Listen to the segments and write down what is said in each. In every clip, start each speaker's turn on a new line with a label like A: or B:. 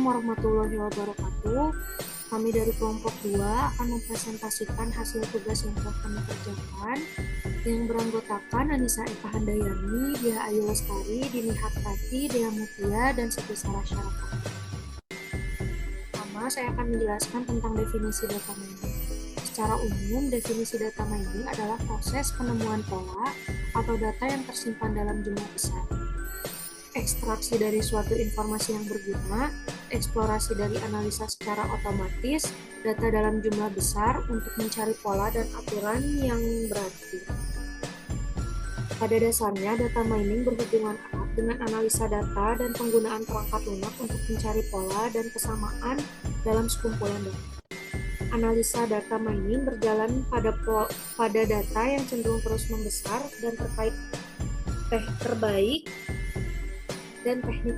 A: warahmatullahi wabarakatuh. Kami dari kelompok 2 akan mempresentasikan hasil tugas yang telah kami kerjakan yang beranggotakan Anissa Eka Handayani, Dia Ayu Lestari, Dini Hartati, Dea Mutia, dan Siti Sarah Syarafat. Pertama, saya akan menjelaskan tentang definisi data mining. Secara umum, definisi data mining adalah proses penemuan pola atau data yang tersimpan dalam jumlah besar. Ekstraksi dari suatu informasi yang berguna, eksplorasi dari analisa secara otomatis, data dalam jumlah besar untuk mencari pola dan aturan yang berarti. Pada dasarnya, data mining berhubungan erat dengan analisa data dan penggunaan perangkat lunak untuk mencari pola dan kesamaan dalam sekumpulan data. Analisa data mining berjalan pada data yang cenderung terus membesar dan teknik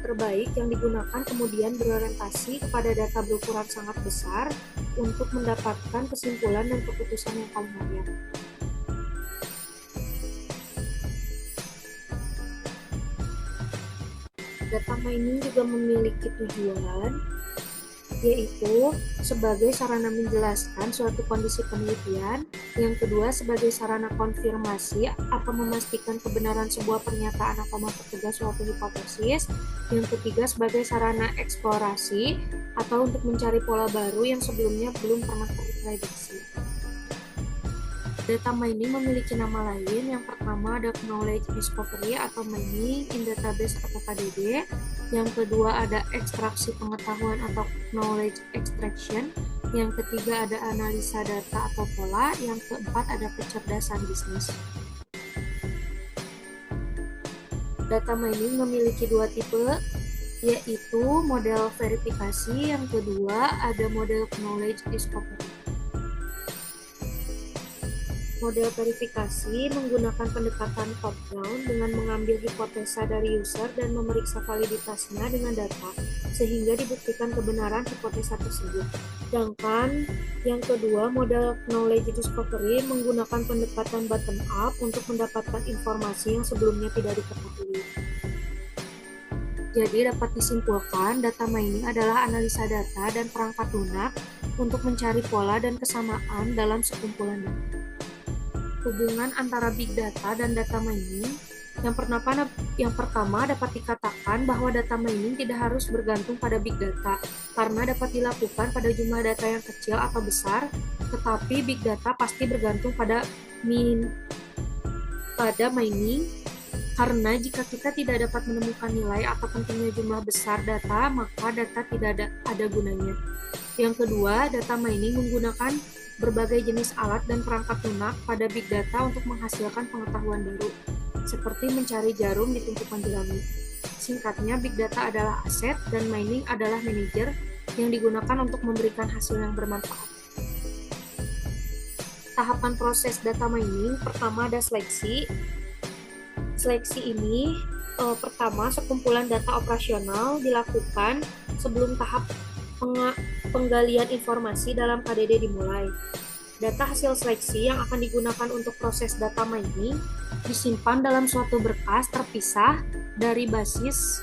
A: terbaik yang digunakan kemudian berorientasi kepada data berukuran sangat besar untuk mendapatkan kesimpulan dan keputusan yang paling layak. Data mining juga memiliki tujuan, yaitu sebagai sarana menjelaskan suatu kondisi penelitian, yang kedua sebagai sarana konfirmasi atau memastikan kebenaran sebuah pernyataan atau mempertegas suatu hipotesis, yang ketiga sebagai sarana eksplorasi atau untuk mencari pola baru yang sebelumnya belum pernah terprediksi. Data mining memiliki nama lain. Yang pertama ada knowledge discovery atau mining in database atau KDD. Yang kedua ada ekstraksi pengetahuan atau knowledge extraction. Yang ketiga ada analisa data atau pola. Yang keempat ada kecerdasan bisnis. Data mining memiliki dua tipe, yaitu model verifikasi. Yang kedua ada model knowledge discovery. Model verifikasi menggunakan pendekatan top-down dengan mengambil hipotesa dari user dan memeriksa validitasnya dengan data, sehingga dibuktikan kebenaran hipotesa tersebut. Sedangkan yang kedua, model knowledge discovery menggunakan pendekatan bottom-up untuk mendapatkan informasi yang sebelumnya tidak diketahui. Jadi dapat disimpulkan, data mining adalah analisa data dan perangkat lunak untuk mencari pola dan kesamaan dalam sekumpulan data. Hubungan antara big data dan data mining. Yang pertama dapat dikatakan bahwa data mining tidak harus bergantung pada big data karena dapat dilakukan pada jumlah data yang kecil atau besar, tetapi big data pasti bergantung pada mining karena jika kita tidak dapat menemukan nilai atau pentingnya jumlah besar data, maka data tidak ada gunanya. Yang kedua, data mining menggunakan berbagai jenis alat dan perangkat lunak pada big data untuk menghasilkan pengetahuan baru, seperti mencari jarum di tumpukan jerami. Singkatnya, big data adalah aset dan mining adalah manajer yang digunakan untuk memberikan hasil yang bermanfaat. Tahapan proses data mining, pertama ada seleksi. Seleksi ini pertama sekumpulan data operasional dilakukan sebelum tahap penggalian informasi dalam KDD dimulai. Data hasil seleksi yang akan digunakan untuk proses data mining disimpan dalam suatu berkas terpisah dari basis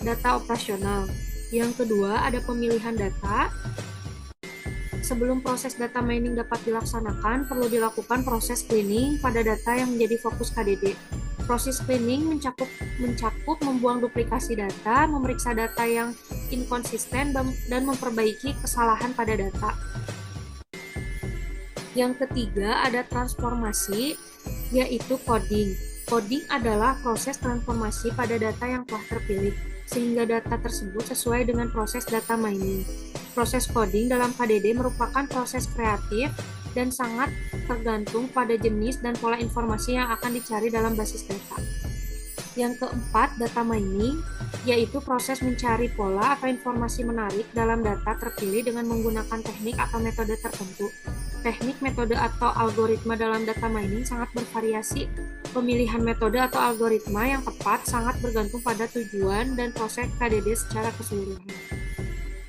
A: data operasional. Yang kedua, ada pemilihan data. Sebelum proses data mining dapat dilaksanakan, perlu dilakukan proses cleaning pada data yang menjadi fokus KDD. Proses cleaning mencakup membuang duplikasi data, memeriksa data yang inkonsisten, dan memperbaiki kesalahan pada data. Yang ketiga ada transformasi, yaitu coding. Coding adalah proses transformasi pada data yang telah terpilih, sehingga data tersebut sesuai dengan proses data mining. Proses coding dalam KDD merupakan proses kreatif dan sangat tergantung pada jenis dan pola informasi yang akan dicari dalam basis data. Yang keempat, data mining, yaitu proses mencari pola atau informasi menarik dalam data terpilih dengan menggunakan teknik atau metode tertentu. Teknik, metode, atau algoritma dalam data mining sangat bervariasi. Pemilihan metode atau algoritma yang tepat sangat bergantung pada tujuan dan proses KDD secara keseluruhan.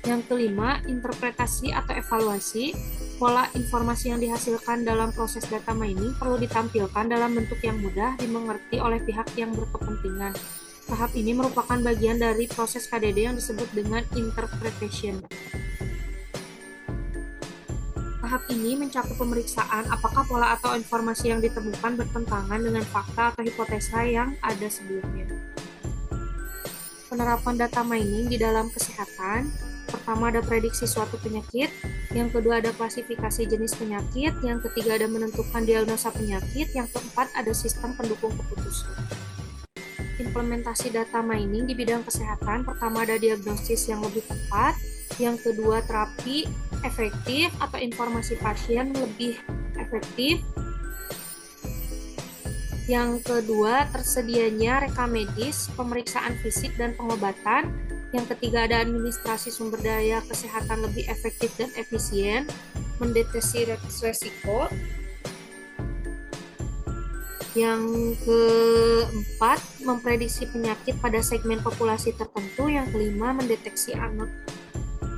A: Yang kelima, interpretasi atau evaluasi. Pola informasi yang dihasilkan dalam proses data mining perlu ditampilkan dalam bentuk yang mudah dimengerti oleh pihak yang berkepentingan. Tahap ini merupakan bagian dari proses KDD yang disebut dengan interpretation. Tahap ini mencakup pemeriksaan apakah pola atau informasi yang ditemukan bertentangan dengan fakta atau hipotesa yang ada sebelumnya. Penerapan data mining di dalam kesehatan. Pertama ada prediksi suatu penyakit, yang kedua ada klasifikasi jenis penyakit, yang ketiga ada menentukan diagnosa penyakit, yang keempat ada sistem pendukung keputusan. Implementasi data mining di bidang kesehatan, pertama ada diagnosis yang lebih tepat, yang kedua terapi efektif atau informasi pasien lebih efektif, yang kedua tersedianya rekam medis, pemeriksaan fisik dan pengobatan, yang ketiga ada administrasi sumber daya kesehatan lebih efektif dan efisien, mendeteksi resiko, yang keempat memprediksi penyakit pada segmen populasi tertentu, yang kelima mendeteksi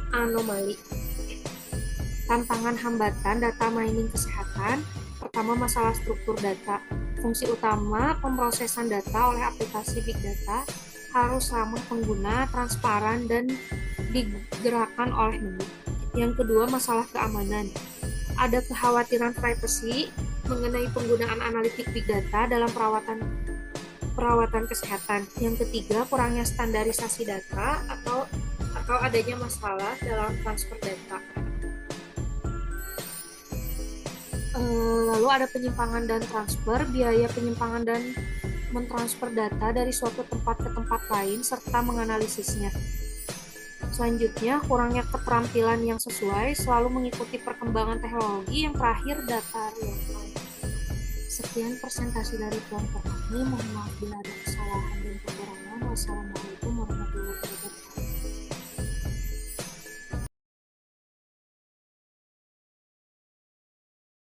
A: anomali. Tantangan hambatan data mining kesehatan. Pertama, masalah struktur data. Fungsi utama pemrosesan data oleh aplikasi Big Data harus ramah pengguna, transparan, dan digerakkan oleh menu. Yang kedua, masalah keamanan. Ada kekhawatiran privacy mengenai penggunaan analitik Big Data dalam perawatan kesehatan. Yang ketiga, kurangnya standarisasi data atau adanya masalah dalam transfer data. Lalu ada penyimpangan dan transfer, biaya penyimpangan dan mentransfer data dari suatu tempat ke tempat lain serta menganalisisnya. Selanjutnya, kurangnya keterampilan yang sesuai selalu mengikuti perkembangan teknologi. Yang terakhir, data real time. Sekian presentasi dari kelompok kami. Mohon maaf bila ada kesalahan dan kekurangan. Wassalamualaikum warahmatullahi wabarakatuh.